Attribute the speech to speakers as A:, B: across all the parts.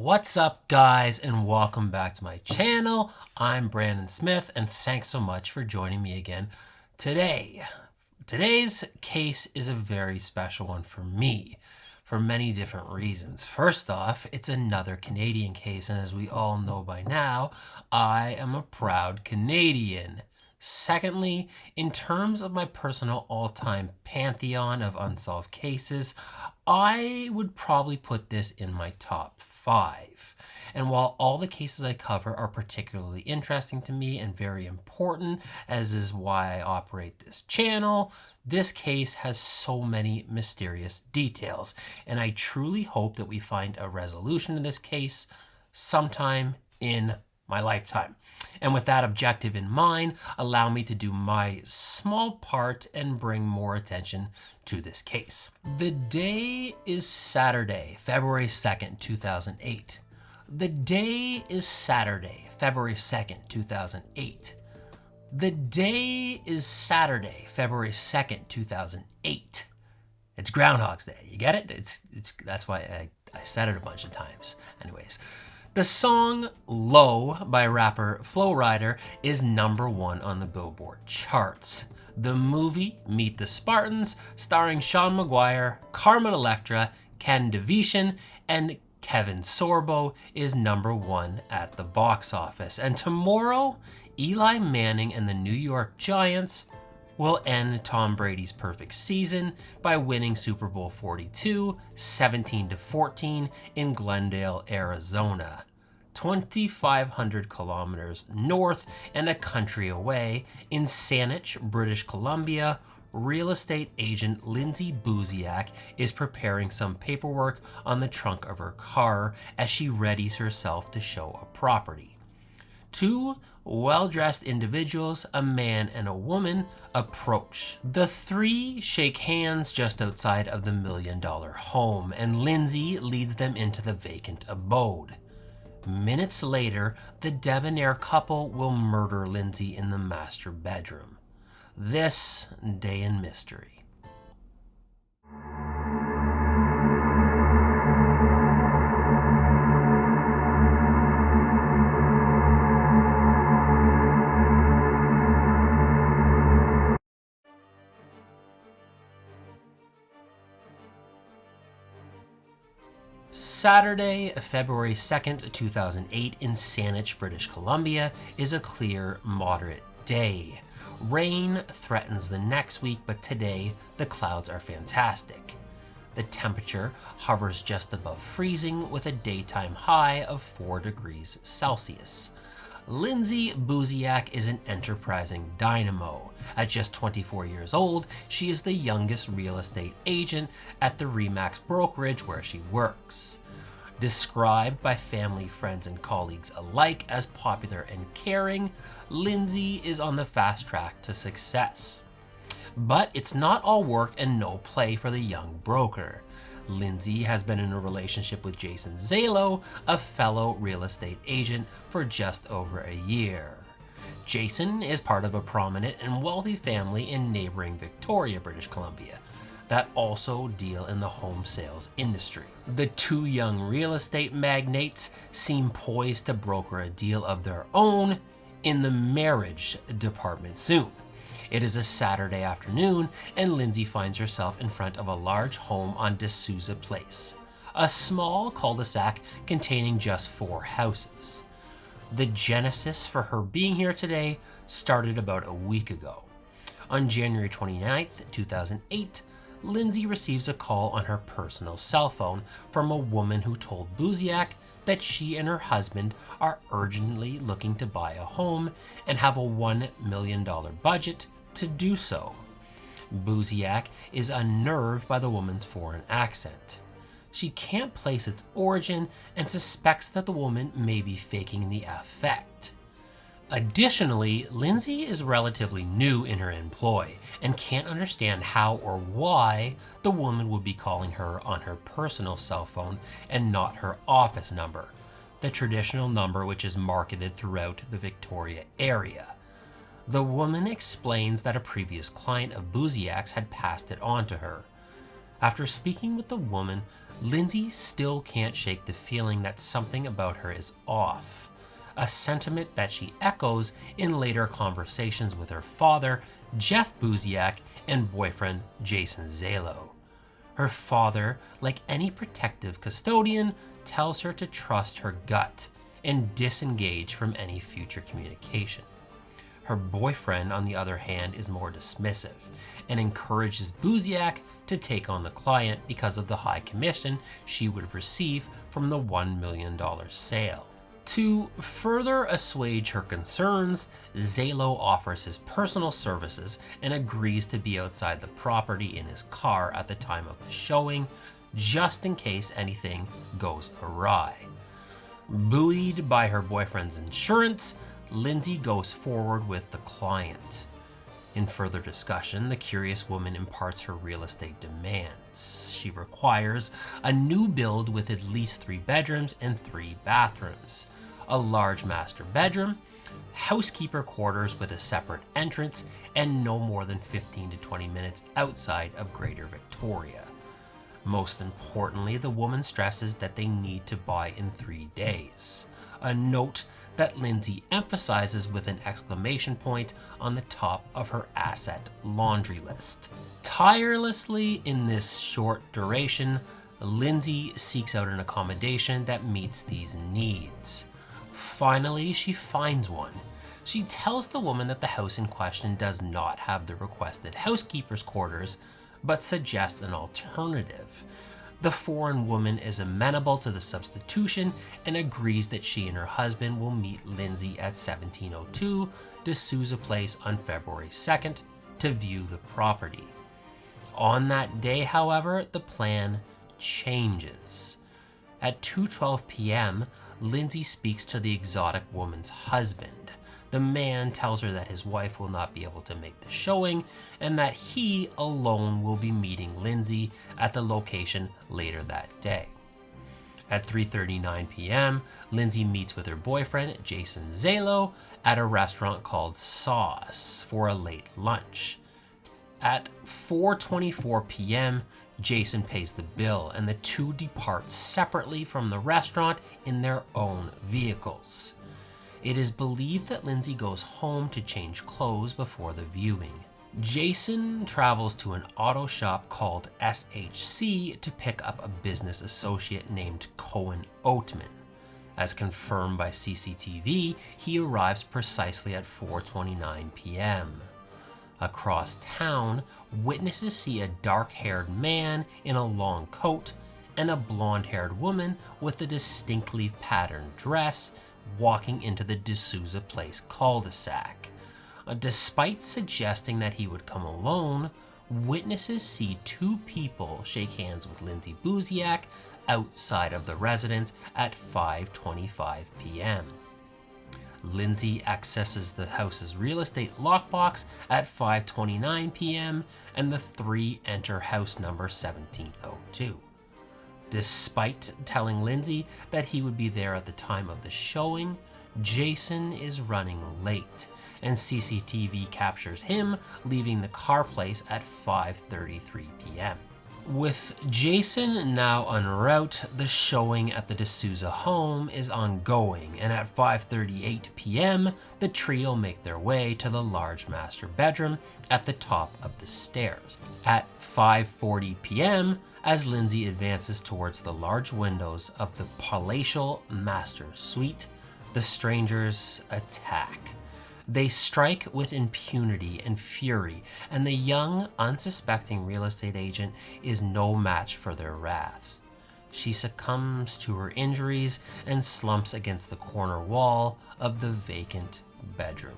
A: What's up, guys, and welcome back to my channel. I'm Brandon Smith, and thanks so much for joining me again today. Today's case is a very special one for me for many different reasons. First off, it's another Canadian case, and as we all know by now, I am a proud Canadian. Secondly, in terms of my personal all-time pantheon of unsolved cases, I would probably put this in my top 5. And while all the cases I cover are particularly interesting to me and very important, as is why I operate this channel, this case has so many mysterious details, and I truly hope that we find a resolution to this case sometime in my lifetime. And with that objective in mind, allow me to do my small part and bring more attention to this case. The day is Saturday, February 2nd, 2008. The day is Saturday, February 2nd, 2008. The day is Saturday, February 2nd, 2008. It's Groundhog's Day. You get it? That's why I said it a bunch of times. Anyways. The song Low by rapper Flo Rida is #1 on the Billboard charts. The movie Meet the Spartans, starring Sean Maguire, Carmen Electra, Ken DeVitian, and Kevin Sorbo, is #1 at the box office. And tomorrow, Eli Manning and the New York Giants will end Tom Brady's perfect season by winning Super Bowl 42, 17-14 in Glendale, Arizona. 2,500 kilometers north and a country away, in Saanich, British Columbia, real estate agent Lindsay Buziak is preparing some paperwork on the trunk of her car as she readies herself to show a property. Two well-dressed individuals, a man and a woman, approach. The three shake hands just outside of the $1 million home, and Lindsay leads them into the vacant abode. Minutes later, the debonair couple will murder Lindsay in the master bedroom. This day in mystery. Saturday, February 2nd, 2008 in Saanich, British Columbia is a clear, moderate day. Rain threatens the next week, but today the clouds are fantastic. The temperature hovers just above freezing with a daytime high of 4 degrees Celsius. Lindsay Buziak is an enterprising dynamo. At just 24 years old, she is the youngest real estate agent at the Remax brokerage where she works. Described by family, friends, and colleagues alike as popular and caring, Lindsay is on the fast track to success. But it's not all work and no play for the young broker. Lindsay has been in a relationship with Jason Zalo, a fellow real estate agent, for just over a year. Jason is part of a prominent and wealthy family in neighboring Victoria, British Columbia, that also deal in the home sales industry. The two young real estate magnates seem poised to broker a deal of their own in the marriage department soon. It is a Saturday afternoon, and Lindsay finds herself in front of a large home on D'Souza Place, a small cul-de-sac containing just 4 houses. The genesis for her being here today started about a week ago. On January 29th, 2008, Lindsay receives a call on her personal cell phone from a woman who told Buziak that she and her husband are urgently looking to buy a home and have a $1 million budget to do so. Buziak is unnerved by the woman's foreign accent. She can't place its origin and suspects that the woman may be faking the affect. Additionally, Lindsay is relatively new in her employ and can't understand how or why the woman would be calling her on her personal cell phone and not her office number, the traditional number which is marketed throughout the Victoria area. The woman explains that a previous client of Buziak's had passed it on to her. After speaking with the woman, Lindsay still can't shake the feeling that something about her is off, a sentiment that she echoes in later conversations with her father, Jeff Buziak, and boyfriend, Jason Zalo. Her father, like any protective custodian, tells her to trust her gut and disengage from any future communication. Her boyfriend, on the other hand, is more dismissive and encourages Buziak to take on the client because of the high commission she would receive from the $1 million sale. To further assuage her concerns, Zalo offers his personal services and agrees to be outside the property in his car at the time of the showing, just in case anything goes awry. Buoyed by her boyfriend's insurance, Lindsay goes forward with the client. In further discussion, the curious woman imparts her real estate demands. She requires a new build with at least 3 bedrooms and 3 bathrooms, a large master bedroom, housekeeper quarters with a separate entrance, and no more than 15 to 20 minutes outside of Greater Victoria. Most importantly, the woman stresses that they need to buy in 3 days, a note that Lindsay emphasizes with an exclamation point on the top of her asset laundry list. Tirelessly in this short duration, Lindsay seeks out an accommodation that meets these needs. Finally, she finds one. She tells the woman that the house in question does not have the requested housekeeper's quarters, but suggests an alternative. The foreign woman is amenable to the substitution and agrees that she and her husband will meet Lindsay at 1702 D'Souza Place on February 2nd to view the property. On that day, however, the plan changes. At 2:12 p.m., Lindsay speaks to the exotic woman's husband. The man tells her that his wife will not be able to make the showing and that he alone will be meeting Lindsay at the location later that day. At 3:39 p.m., Lindsay meets with her boyfriend, Jason Zalo, at a restaurant called Sauce for a late lunch. At 4:24 p.m., Jason pays the bill and the two depart separately from the restaurant in their own vehicles. It is believed that Lindsay goes home to change clothes before the viewing. Jason travels to an auto shop called SHC to pick up a business associate named Cohen Oatman. As confirmed by CCTV, he arrives precisely at 4:29 p.m. Across town, witnesses see a dark-haired man in a long coat and a blonde-haired woman with a distinctly patterned dress walking into the D'Souza Place cul-de-sac. Despite suggesting that he would come alone, witnesses see 2 people shake hands with Lindsay Buziak outside of the residence at 5:25 p.m. Lindsay accesses the house's real estate lockbox at 5:29 p.m. and the 3 enter house number 1702. Despite telling Lindsay that he would be there at the time of the showing, Jason is running late, and CCTV captures him leaving the car place at 5:33 p.m. With Jason now en route, the showing at the D'Souza home is ongoing, and at 5:38 p.m., the trio make their way to the large master bedroom at the top of the stairs. At 5:40 p.m., as Lindsay advances towards the large windows of the palatial master suite, the strangers attack. They strike with impunity and fury, and the young, unsuspecting real estate agent is no match for their wrath. She succumbs to her injuries and slumps against the corner wall of the vacant bedroom.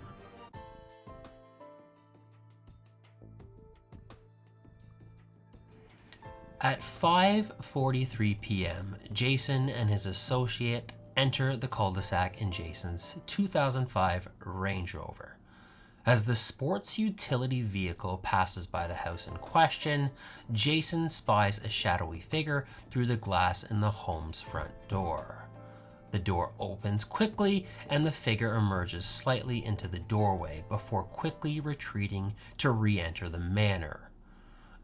A: At 5:43 p.m., Jason and his associate enter the cul-de-sac in Jason's 2005 Range Rover. As the sports utility vehicle passes by the house in question, Jason spies a shadowy figure through the glass in the home's front door. The door opens quickly and the figure emerges slightly into the doorway before quickly retreating to re-enter the manor.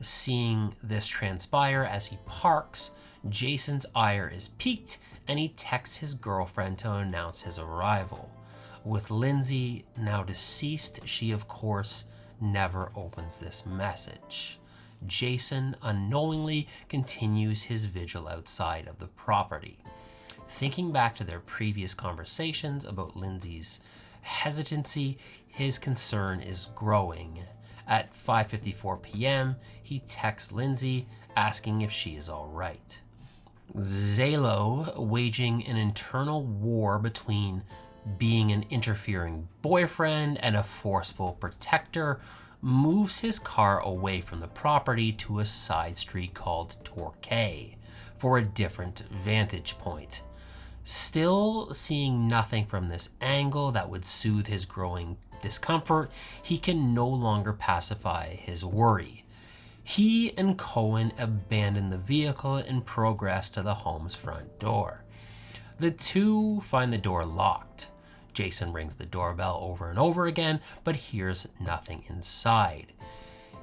A: Seeing this transpire as he parks, Jason's ire is piqued and he texts his girlfriend to announce his arrival. With Lindsay now deceased, she of course never opens this message. Jason unknowingly continues his vigil outside of the property. Thinking back to their previous conversations about Lindsay's hesitancy, his concern is growing. At 5:54 p.m., he texts Lindsay asking if she is all right. Zalo, waging an internal war between being an interfering boyfriend and a forceful protector, moves his car away from the property to a side street called Torquay for a different vantage point. Still seeing nothing from this angle that would soothe his growing discomfort, he can no longer pacify his worry. He and Cohen abandon the vehicle and progress to the home's front door. The two find the door locked. Jason rings the doorbell over and over again, but hears nothing inside.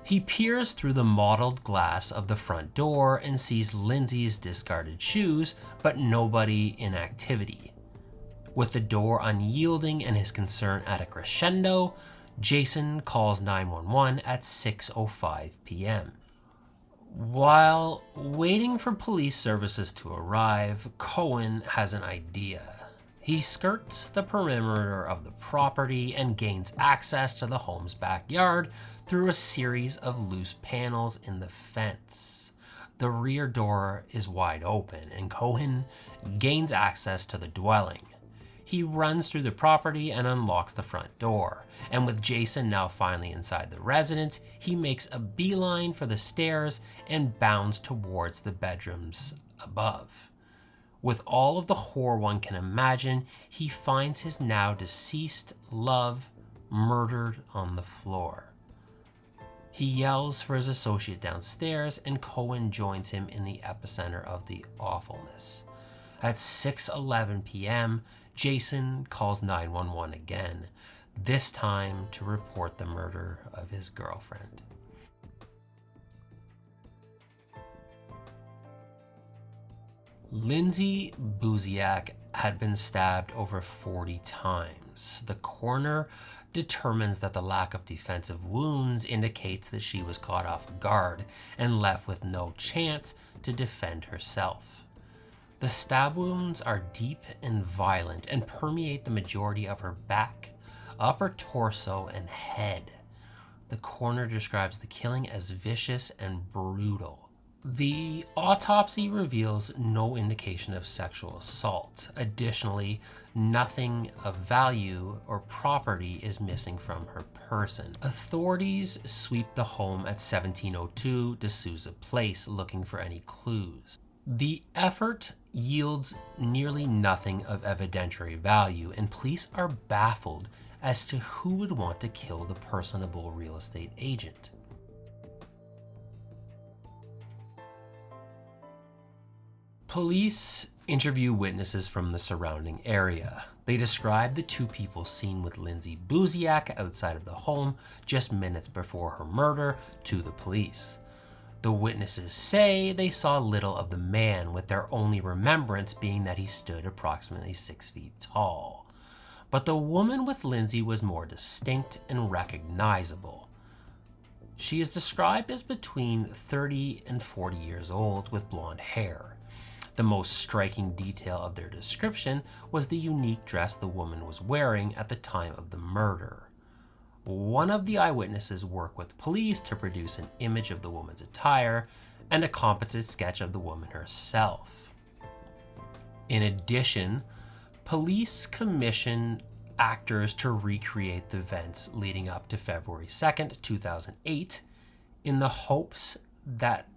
A: He peers through the mottled glass of the front door and sees Lindsay's discarded shoes, but nobody in activity. With the door unyielding and his concern at a crescendo, Jason calls 911 at 6:05 p.m. While waiting for police services to arrive, Cohen has an idea. He skirts the perimeter of the property and gains access to the home's backyard through a series of loose panels in the fence. The rear door is wide open and Cohen gains access to the dwelling. He runs through the property and unlocks the front door, and with Jason now finally inside the residence, he makes a beeline for the stairs and bounds towards the bedrooms above. With all of the horror one can imagine, he finds his now deceased love murdered on the floor. He yells for his associate downstairs, and Cohen joins him in the epicenter of the awfulness. At 6:11 p.m., Jason calls 911 again, this time to report the murder of his girlfriend. Lindsay Buziak had been stabbed over 40 times. The coroner determines that the lack of defensive wounds indicates that she was caught off guard and left with no chance to defend herself. The stab wounds are deep and violent and permeate the majority of her back, upper torso, and head. The coroner describes the killing as vicious and brutal. The autopsy reveals no indication of sexual assault. Additionally, nothing of value or property is missing from her person. Authorities sweep the home at 1702 D'Souza Place looking for any clues. The effort yields nearly nothing of evidentiary value, and police are baffled as to who would want to kill the personable real estate agent. Police interview witnesses from the surrounding area. They describe the two people seen with Lindsay Buziak outside of the home just minutes before her murder to the police. The witnesses say they saw little of the man, with their only remembrance being that he stood approximately 6 feet tall. But the woman with Lindsay was more distinct and recognizable. She is described as between 30 and 40 years old with blonde hair. The most striking detail of their description was the unique dress the woman was wearing at the time of the murder. One of the eyewitnesses worked with police to produce an image of the woman's attire and a composite sketch of the woman herself. In addition, police commissioned actors to recreate the events leading up to February 2nd, 2008, in the hopes that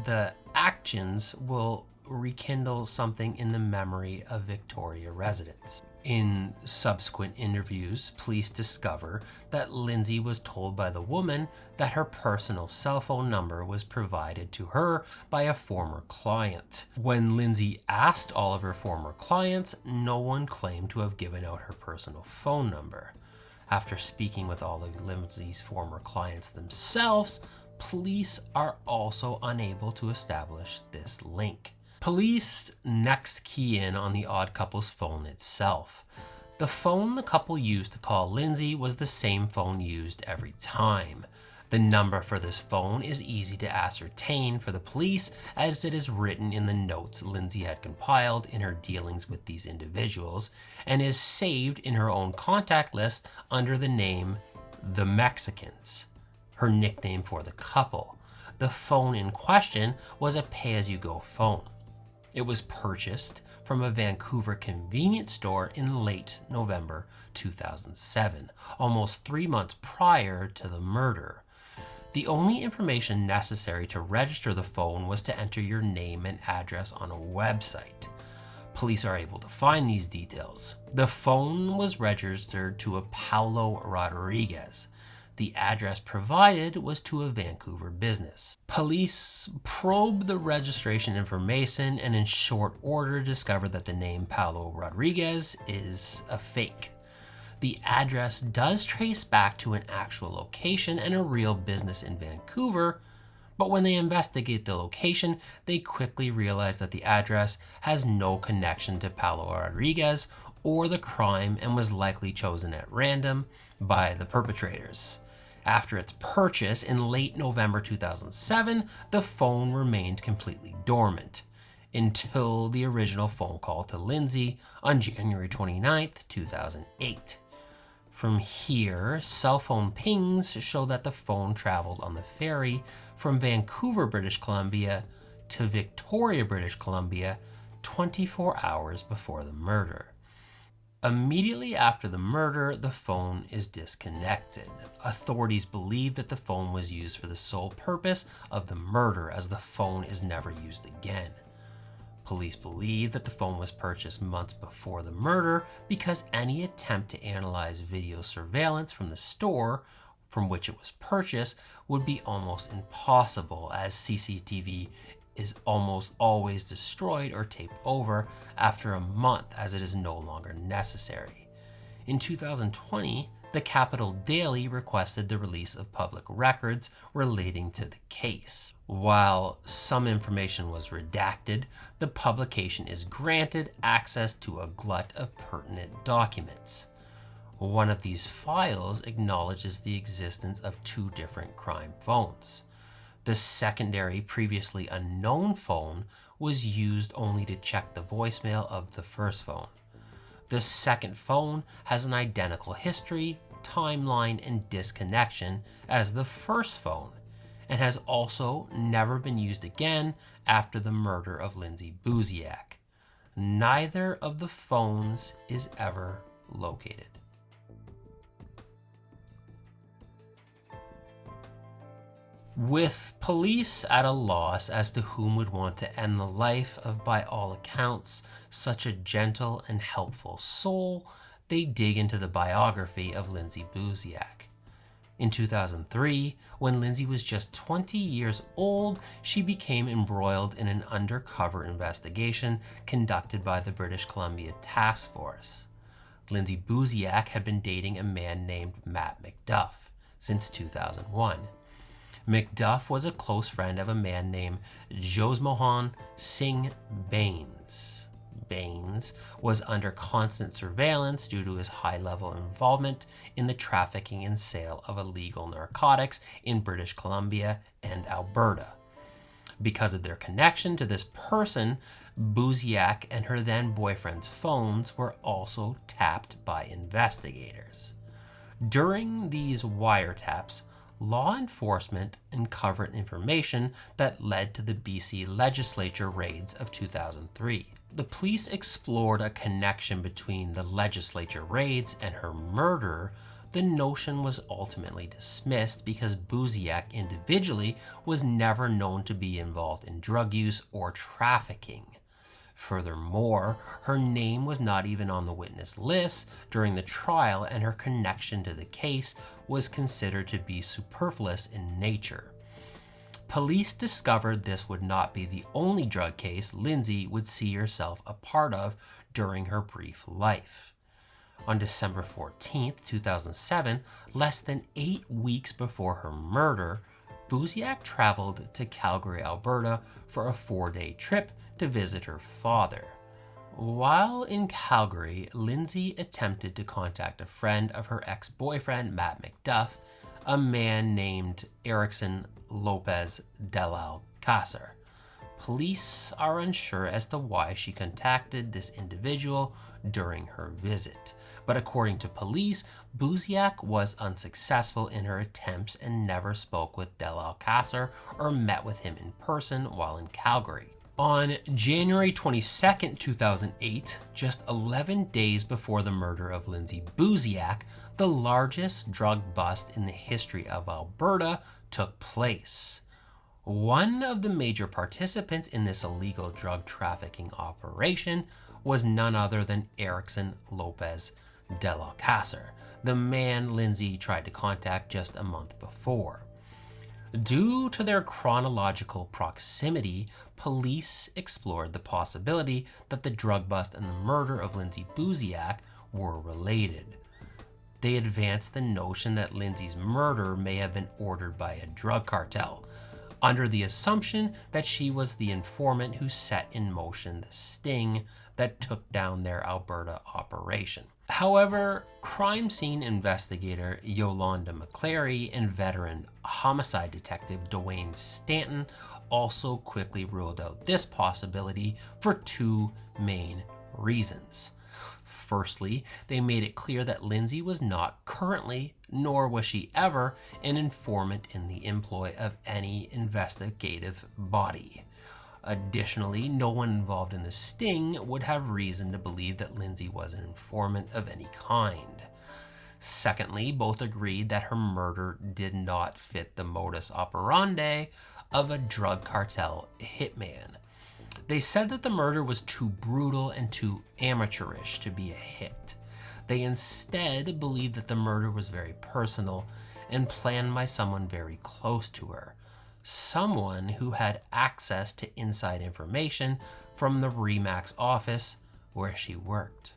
A: the actions will rekindle something in the memory of Victoria residents. In subsequent interviews, police discover that Lindsay was told by the woman that her personal cell phone number was provided to her by a former client. When Lindsay asked all of her former clients, no one claimed to have given out her personal phone number. After speaking with all of Lindsay's former clients themselves, police are also unable to establish this link. Police next key in on the odd couple's phone itself. The phone the couple used to call Lindsay was the same phone used every time. The number for this phone is easy to ascertain for the police, as it is written in the notes Lindsay had compiled in her dealings with these individuals, and is saved in her own contact list under the name The Mexicans, her nickname for the couple. The phone in question was a pay-as-you-go phone. It was purchased from a Vancouver convenience store in late November 2007, almost 3 months prior to the murder. The only information necessary to register the phone was to enter your name and address on a website. Police are able to find these details. The phone was registered to a Paulo Rodriguez. The address provided was to a Vancouver business. Police probed the registration information and in short order discovered that the name Paulo Rodriguez is a fake. The address does trace back to an actual location and a real business in Vancouver, but when they investigate the location, they quickly realize that the address has no connection to Paulo Rodriguez or the crime and was likely chosen at random by the perpetrators. After its purchase in late November 2007, the phone remained completely dormant until the original phone call to Lindsay on January 29, 2008. From here, cell phone pings show that the phone traveled on the ferry from Vancouver, British Columbia to Victoria, British Columbia 24 hours before the murder. Immediately after the murder, the phone is disconnected. Authorities believe that the phone was used for the sole purpose of the murder, as the phone is never used again. Police believe that the phone was purchased months before the murder because any attempt to analyze video surveillance from the store from which it was purchased would be almost impossible, as CCTV is almost always destroyed or taped over after a month, as it is no longer necessary. In 2020, the Capital Daily requested the release of public records relating to the case. While some information was redacted, the publication is granted access to a glut of pertinent documents. One of these files acknowledges the existence of 2 different crime phones. The secondary, previously unknown phone was used only to check the voicemail of the first phone. The second phone has an identical history, timeline, and disconnection as the first phone, and has also never been used again after the murder of Lindsay Buziak. Neither of the phones is ever located. With police at a loss as to whom would want to end the life of, by all accounts, such a gentle and helpful soul, they dig into the biography of Lindsay Buziak. In 2003, when Lindsay was just 20 years old, she became embroiled in an undercover investigation conducted by the British Columbia Task Force. Lindsay Buziak had been dating a man named Matt McDuff since 2001. McDuff was a close friend of a man named Josmohan Singh Bains. Bains was under constant surveillance due to his high-level involvement in the trafficking and sale of illegal narcotics in British Columbia and Alberta. Because of their connection to this person, Buziak and her then-boyfriend's phones were also tapped by investigators. During these wiretaps, law enforcement uncovered information that led to the BC legislature raids of 2003. The police explored a connection between the legislature raids and her murder. The notion was ultimately dismissed because Buziak individually was never known to be involved in drug use or trafficking. Furthermore, her name was not even on the witness list during the trial, and her connection to the case was considered to be superfluous in nature. Police discovered this would not be the only drug case Lindsay would see herself a part of during her brief life. On December 14, 2007, less than 8 weeks before her murder, Buziak traveled to Calgary, Alberta for a 4-day trip to visit her father. While in Calgary, Lindsay attempted to contact a friend of her ex-boyfriend, Matt McDuff, a man named Erickson Lopez del Alcázar. Police are unsure as to why she contacted this individual during her visit. But according to police, Buziak was unsuccessful in her attempts and never spoke with del Alcázar or met with him in person while in Calgary. On January 22, 2008, just 11 days before the murder of Lindsay Buziak, the largest drug bust in the history of Alberta took place. One of the major participants in this illegal drug trafficking operation was none other than Erickson Lopez del Alcázar, the man Lindsay tried to contact just a month before. Due to their chronological proximity, police explored the possibility that the drug bust and the murder of Lindsay Buziak were related. They advanced the notion that Lindsay's murder may have been ordered by a drug cartel, under the assumption that she was the informant who set in motion the sting that took down their Alberta operation. However, crime scene investigator Yolanda McClary and veteran homicide detective Dwayne Stanton also quickly ruled out this possibility for two main reasons. Firstly, they made it clear that Lindsay was not currently, nor was she ever, an informant in the employ of any investigative body. Additionally, no one involved in the sting would have reason to believe that Lindsay was an informant of any kind. Secondly, both agreed that her murder did not fit the modus operandi of a drug cartel hitman. They said that the murder was too brutal and too amateurish to be a hit. They instead believed that the murder was very personal and planned by someone very close to her, someone who had access to inside information from the Remax office where she worked.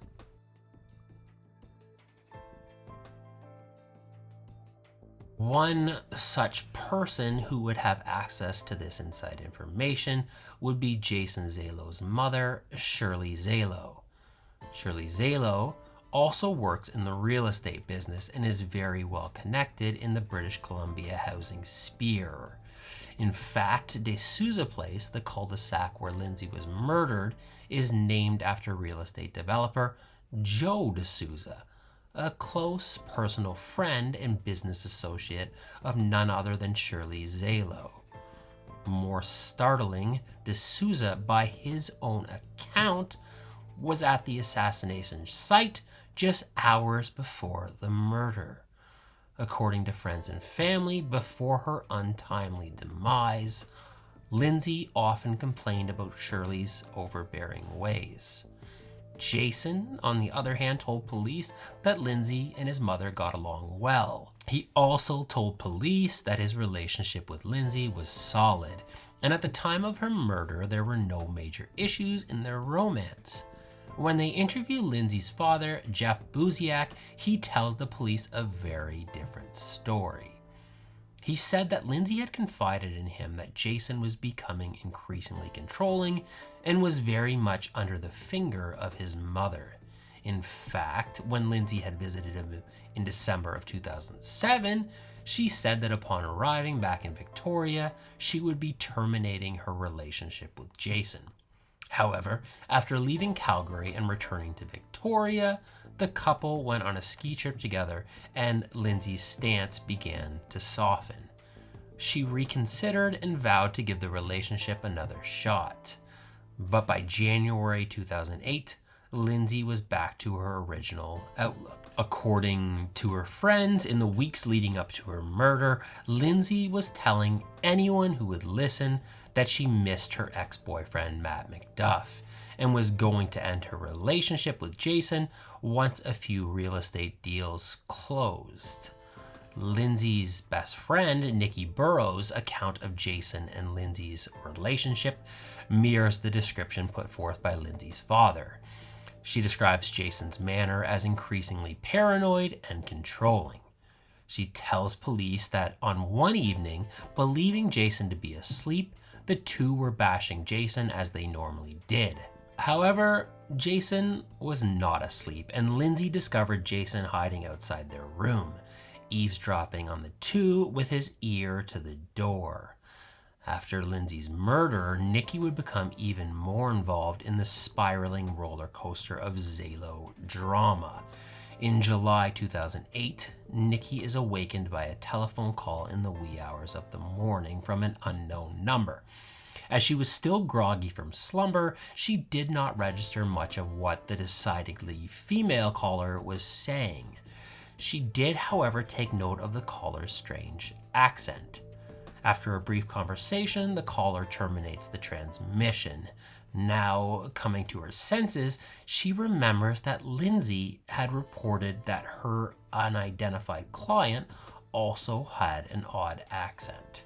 A: One such person who would have access to this inside information would be Jason Zalo's mother, Shirley Zalo. Shirley Zalo also works in the real estate business and is very well connected in the British Columbia housing sphere. In fact, De Souza Place, the cul-de-sac where Lindsay was murdered, is named after real estate developer Joe De Souza, a close personal friend and business associate of none other than Shirley Zalo. More startling, De Souza, by his own account, was at the assassination site just hours before the murder. According to friends and family, before her untimely demise, Lindsay often complained about Shirley's overbearing ways. Jason, on the other hand, told police that Lindsay and his mother got along well. He also told police that his relationship with Lindsay was solid, and at the time of her murder, there were no major issues in their romance. When they interview Lindsay's father, Jeff Buziak, he tells the police a very different story. He said that Lindsay had confided in him that Jason was becoming increasingly controlling and was very much under the finger of his mother. In fact, when Lindsay had visited him in December of 2007, she said that upon arriving back in Victoria, she would be terminating her relationship with Jason. However, after leaving Calgary and returning to Victoria, the couple went on a ski trip together and Lindsay's stance began to soften. She reconsidered and vowed to give the relationship another shot. But by January 2008, Lindsay was back to her original outlook. According to her friends, in the weeks leading up to her murder, Lindsay was telling anyone who would listen that she missed her ex-boyfriend Matt McDuff and was going to end her relationship with Jason once a few real estate deals closed. Lindsay's best friend, Nikki Burrows' account of Jason and Lindsay's relationship mirrors the description put forth by Lindsay's father. She describes Jason's manner as increasingly paranoid and controlling. She tells police that on one evening, believing Jason to be asleep, the two were bashing Jason as they normally did. However, Jason was not asleep, and Lindsay discovered Jason hiding outside their room, eavesdropping on the two with his ear to the door. After Lindsay's murder, Nikki would become even more involved in the spiraling roller coaster of Zalo drama. In July 2008, Nikki is awakened by a telephone call in the wee hours of the morning from an unknown number. As she was still groggy from slumber, she did not register much of what the decidedly female caller was saying. She did, however, take note of the caller's strange accent. After a brief conversation, the caller terminates the transmission. Now, coming to her senses, she remembers that Lindsay had reported that her unidentified client also had an odd accent.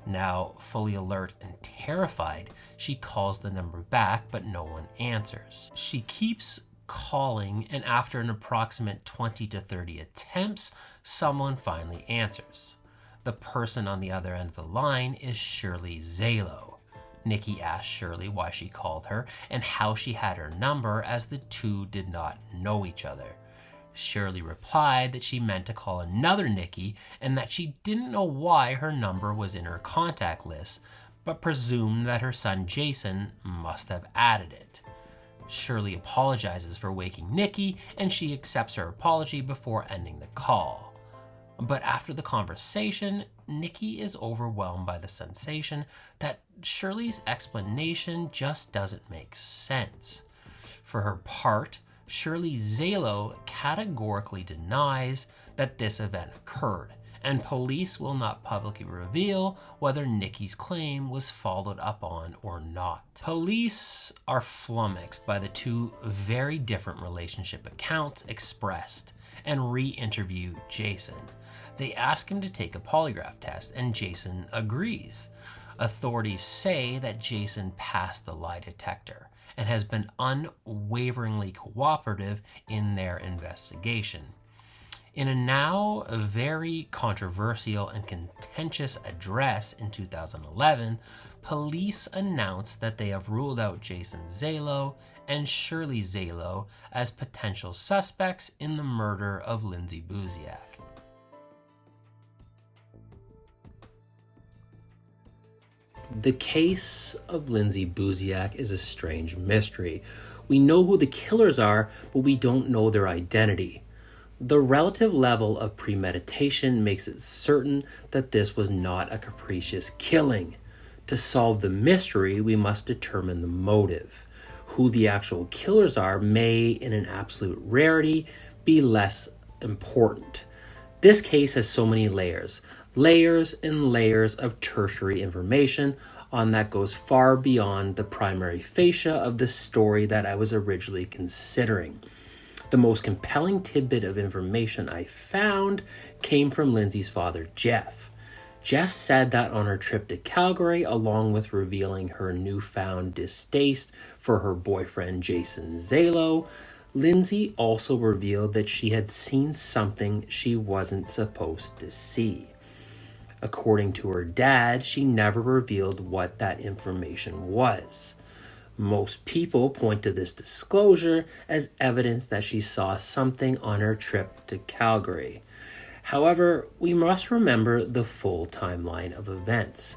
A: Now, fully alert and terrified, she calls the number back, but no one answers. She keeps calling, and after an approximate 20 to 30 attempts, someone finally answers. The person on the other end of the line is Shirley Zalo. Nikki asked Shirley why she called her and how she had her number, as the two did not know each other. Shirley replied that she meant to call another Nikki and that she didn't know why her number was in her contact list, but presumed that her son Jason must have added it. Shirley apologizes for waking Nikki, and she accepts her apology before ending the call. But after the conversation, Nikki is overwhelmed by the sensation that Shirley's explanation just doesn't make sense. For her part, Shirley Zalo categorically denies that this event occurred, and police will not publicly reveal whether Nikki's claim was followed up on or not. Police are flummoxed by the two very different relationship accounts expressed and re-interview Jason. They ask him to take a polygraph test, and Jason agrees. Authorities say that Jason passed the lie detector and has been unwaveringly cooperative in their investigation. In a now very controversial and contentious address in 2011, police announced that they have ruled out Jason Zalo and Shirley Zalo as potential suspects in the murder of Lindsay Buziak. The case of Lindsay Buziak is a strange mystery. We know who the killers are, but we don't know their identity. The relative level of premeditation makes it certain that this was not a capricious killing. To solve the mystery, we must determine the motive. Who the actual killers are may, in an absolute rarity, be less important. This case has so many layers and layers of tertiary information on that goes far beyond the primary fascia of the story that I was originally considering. The most compelling tidbit of information I found came from Lindsay's father, Jeff. Jeff said that on her trip to Calgary, along with revealing her newfound distaste for her boyfriend, Jason Zalo, Lindsay also revealed that she had seen something she wasn't supposed to see. According to her dad, she never revealed what that information was. Most people point to this disclosure as evidence that she saw something on her trip to Calgary. However, we must remember the full timeline of events.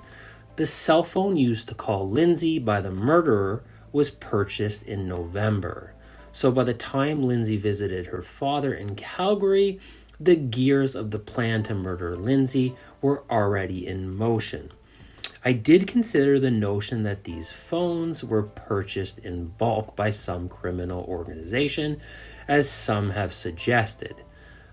A: The cell phone used to call Lindsay by the murderer was purchased in November. So by the time Lindsay visited her father in Calgary, the gears of the plan to murder Lindsay were already in motion. I did consider the notion that these phones were purchased in bulk by some criminal organization, as some have suggested.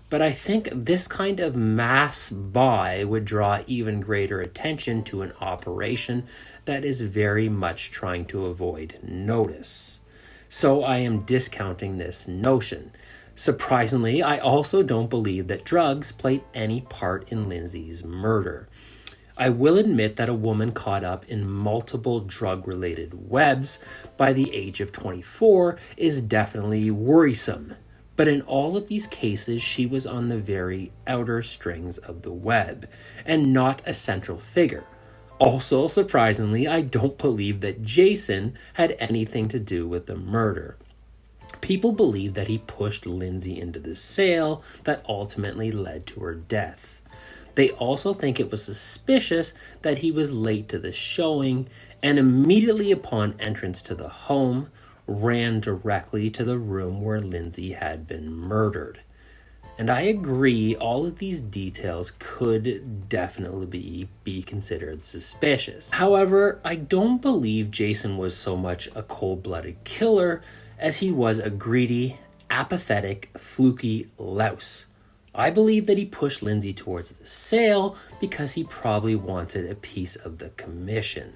A: But I think this kind of mass buy would draw even greater attention to an operation that is very much trying to avoid notice. So I am discounting this notion. Surprisingly, I also don't believe that drugs played any part in Lindsay's murder. I will admit that a woman caught up in multiple drug-related webs by the age of 24 is definitely worrisome, But in all of these cases, she was on the very outer strings of the web and not a central figure. Also, surprisingly, I don't believe that Jason had anything to do with the murder. People believe that he pushed Lindsay into the sale that ultimately led to her death. They also think it was suspicious that he was late to the showing and immediately upon entrance to the home, ran directly to the room where Lindsay had been murdered. And I agree, all of these details could definitely be considered suspicious. However, I don't believe Jason was so much a cold-blooded killer as he was a greedy, apathetic, fluky louse. I believe that he pushed Lindsay towards the sale because he probably wanted a piece of the commission.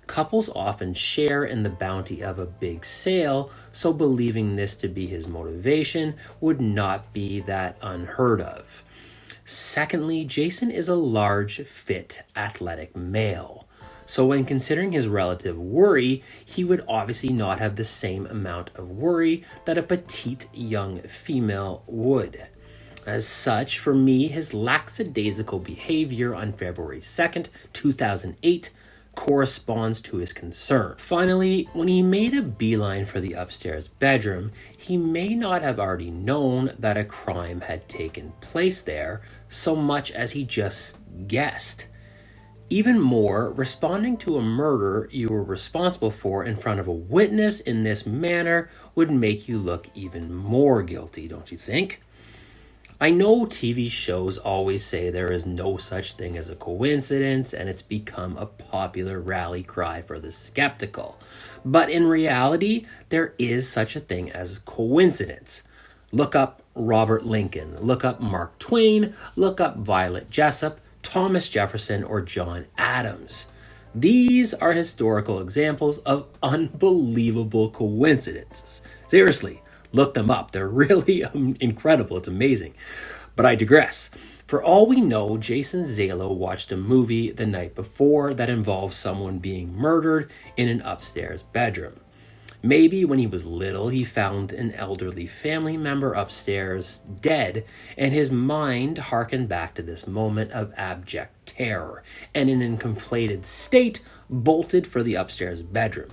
A: Couples often share in the bounty of a big sale, so believing this to be his motivation would not be that unheard of. Secondly, Jason is a large, fit, athletic male. So when considering his relative worry, he would obviously not have the same amount of worry that a petite young female would. As such, for me, his lackadaisical behavior on February 2nd, 2008 corresponds to his concern. Finally, when he made a beeline for the upstairs bedroom, he may not have already known that a crime had taken place there so much as he just guessed. Even more, responding to a murder you were responsible for in front of a witness in this manner would make you look even more guilty, don't you think? I know TV shows always say there is no such thing as a coincidence, and it's become a popular rally cry for the skeptical. But in reality, there is such a thing as coincidence. Look up Robert Lincoln, look up Mark Twain, look up Violet Jessup, Thomas Jefferson, or John Adams. These are historical examples of unbelievable coincidences. Seriously. Look them up. They're really incredible. It's amazing. But I digress. For all we know, Jason Zalo watched a movie the night before that involved someone being murdered in an upstairs bedroom. Maybe when he was little, he found an elderly family member upstairs dead, and his mind harkened back to this moment of abject terror, and in an conflated state, bolted for the upstairs bedroom.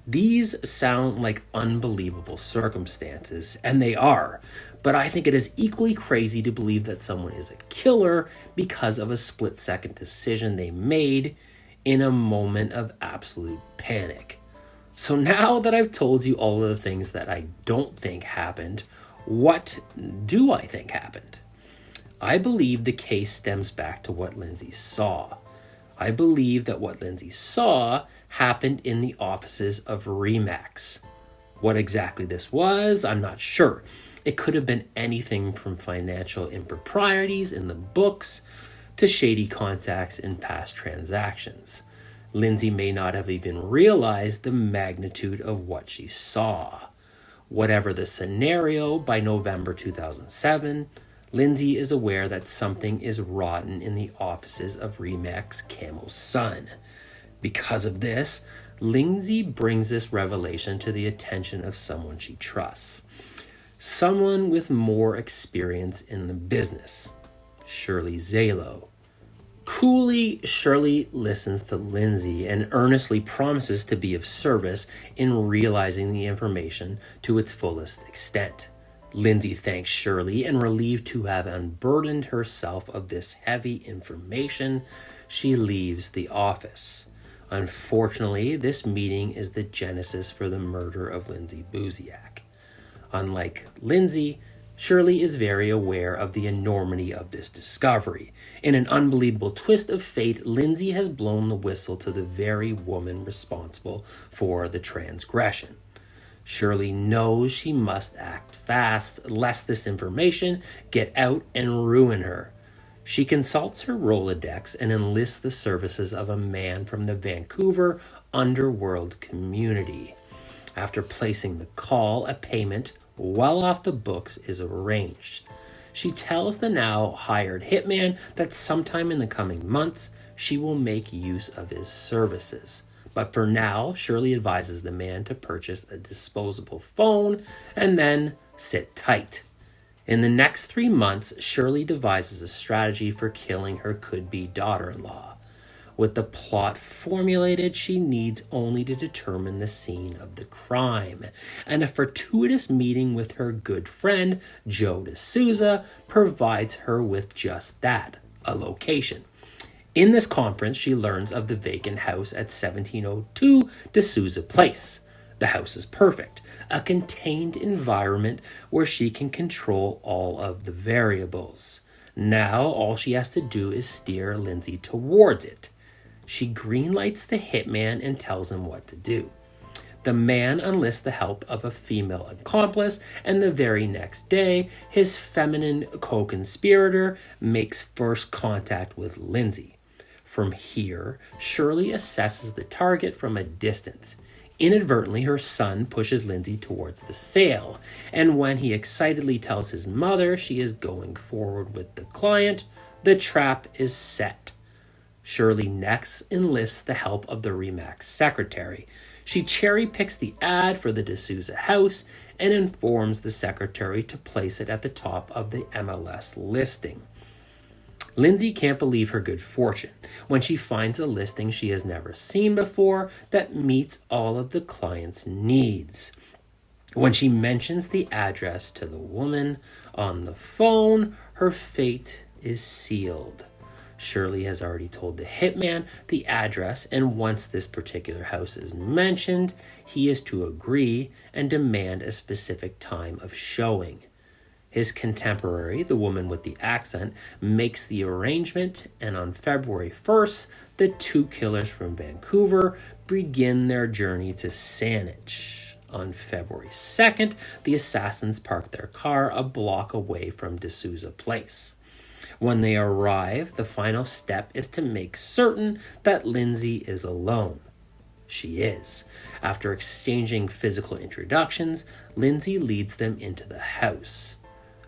A: These sound like unbelievable circumstances, and they are, but I think it is equally crazy to believe that someone is a killer because of a split-second decision they made in a moment of absolute panic. So now that I've told you all of the things that I don't think happened, what do I think happened? I believe the case stems back to what Lindsay saw. I believe that what Lindsay saw happened in the offices of Remax. What exactly this was, I'm not sure. It could have been anything from financial improprieties in the books to shady contacts in past transactions. Lindsay may not have even realized the magnitude of what she saw. Whatever the scenario, by November 2007, Lindsay is aware that something is rotten in the offices of Remax Camo Sun. Because of this, Lindsay brings this revelation to the attention of someone she trusts. Someone with more experience in the business, Shirley Zalo. Coolly, Shirley listens to Lindsay and earnestly promises to be of service in realizing the information to its fullest extent. Lindsay thanks Shirley, and relieved to have unburdened herself of this heavy information, she leaves the office. Unfortunately, this meeting is the genesis for the murder of Lindsay Buziak. Unlike Lindsay, Shirley is very aware of the enormity of this discovery. In an unbelievable twist of fate, Lindsay has blown the whistle to the very woman responsible for the transgression. Shirley knows she must act fast, lest this information get out and ruin her. She consults her Rolodex and enlists the services of a man from the Vancouver underworld community. After placing the call, a payment well off the books is arranged. She tells the now hired hitman that sometime in the coming months, she will make use of his services. But for now, Shirley advises the man to purchase a disposable phone and then Sit tight. In the next 3 months, Shirley devises a strategy for killing her could-be daughter-in-law. With the plot formulated, she needs only to determine the scene of the crime, and a fortuitous meeting with her good friend, Joe D'Souza, provides her with just that, a location. In this conference, she learns of the vacant house at 1702 D'Souza Place. The house is perfect, a contained environment where she can control all of the variables. Now, all she has to do is steer Lindsay towards it. She greenlights the hitman and tells him what to do. The man enlists the help of a female accomplice, and the very next day, his feminine co-conspirator makes first contact with Lindsay. From here, Shirley assesses the target from a distance. Inadvertently, her son pushes Lindsay towards the sale, and when he excitedly tells his mother she is going forward with the client, the trap is set. Shirley next enlists the help of the Remax secretary. She cherry-picks the ad for the D'Souza house and informs the secretary to place it at the top of the MLS listing. Lindsay can't believe her good fortune when she finds a listing she has never seen before that meets all of the client's needs. When she mentions the address to the woman on the phone, her fate is sealed. Shirley has already told the hitman the address, and once this particular house is mentioned, he is to agree and demand a specific time of showing. His contemporary, the woman with the accent, makes the arrangement, and on February 1st, the two killers from Vancouver begin their journey to Saanich. On February 2nd, the assassins park their car a block away from D'Souza Place. When they arrive, the final step is to make certain that Lindsay is alone. She is. After exchanging physical introductions, Lindsay leads them into the house.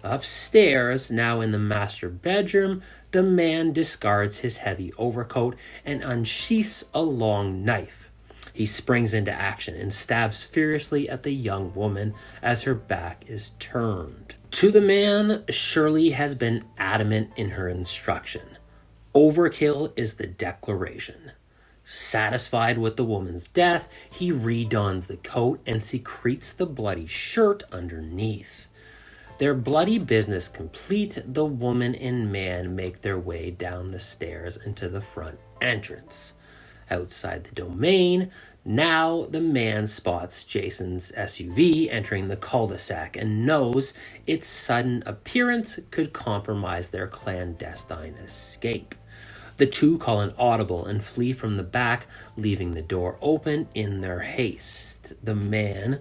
A: Upstairs, now in the master bedroom, the man discards his heavy overcoat and unsheaths a long knife. He springs into action and stabs furiously at the young woman as her back is turned. To the man, Shirley has been adamant in her instruction. Overkill is the declaration. Satisfied with the woman's death, he redons the coat and secretes the bloody shirt underneath. Their bloody business complete, the woman and man make their way down the stairs into the front entrance. Outside the domain, now the man spots Jason's SUV entering the cul-de-sac and knows its sudden appearance could compromise their clandestine escape. The two call an audible and flee from the back, leaving the door open in their haste. The man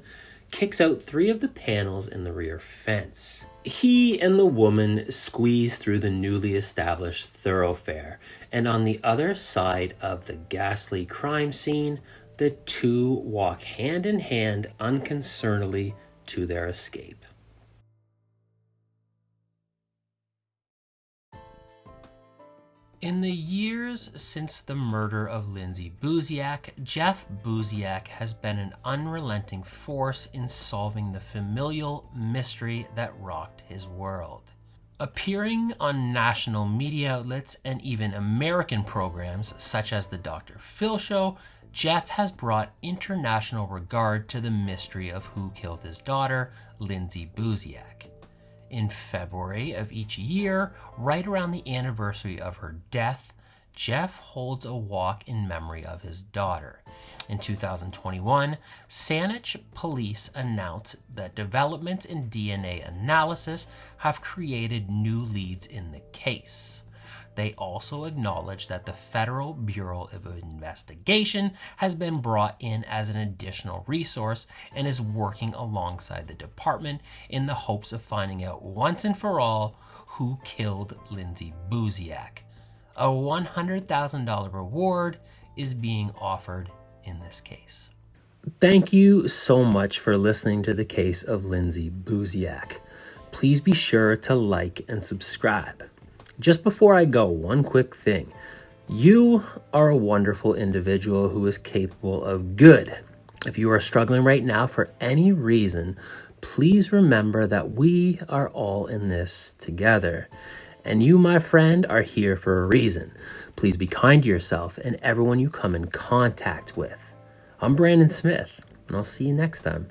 A: kicks out 3 of the panels in the rear fence. He and the woman squeeze through the newly established thoroughfare, and on the other side of the ghastly crime scene, the two walk hand in hand unconcernedly to their escape. In the years since the murder of Lindsay Buziak, Jeff Buziak has been an unrelenting force in solving the familial mystery that rocked his world. Appearing on national media outlets and even American programs such as the Dr. Phil Show, Jeff has brought international regard to the mystery of who killed his daughter, Lindsay Buziak. In February of each year, right around the anniversary of her death, Jeff holds a walk in memory of his daughter. In 2021, Saanich police announced that developments in DNA analysis have created new leads in the case. They also acknowledge that the Federal Bureau of Investigation has been brought in as an additional resource and is working alongside the department in the hopes of finding out once and for all who killed Lindsay Buziak. A $100,000 reward is being offered in this case. Thank you so much for listening to the case of Lindsay Buziak. Please be sure to like and subscribe. Just before I go, one quick thing. You are a wonderful individual who is capable of good. If you are struggling right now for any reason, please remember that we are all in this together. And you, my friend, are here for a reason. Please be kind to yourself and everyone you come in contact with. I'm Brandon Smith, and I'll see you next time.